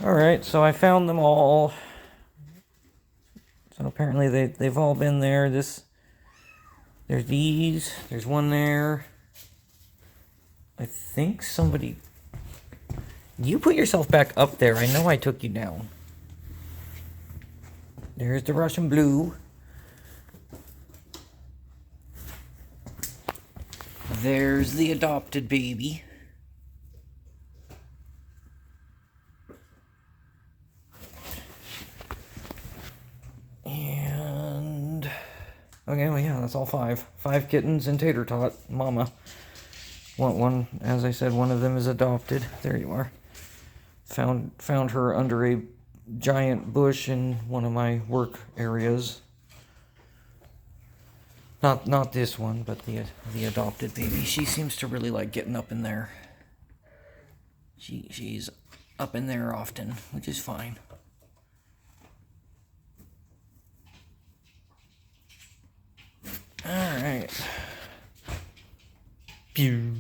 Alright, so I found them all. So apparently they've all been there. There's these. There's one there. I think somebody... You put yourself back up there. I know I took you down. There's the Russian blue. There's the adopted baby. And... okay, well, yeah, that's all 5. 5 kittens and Tater Tot, mama. One, as I said, one of them is adopted. There you are. Found her under a giant bush in one of my work areas. Not this one, but the adopted baby. She seems to really like getting up in there. She's up in there often, which is fine. All right. Pew.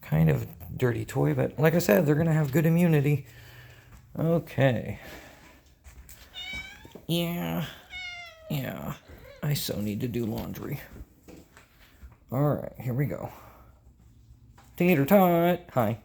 Kind of dirty toy, but like I said, they're gonna have good immunity. Okay. Yeah. I so need to do laundry. Alright, here we go. Tater Tot! Hi.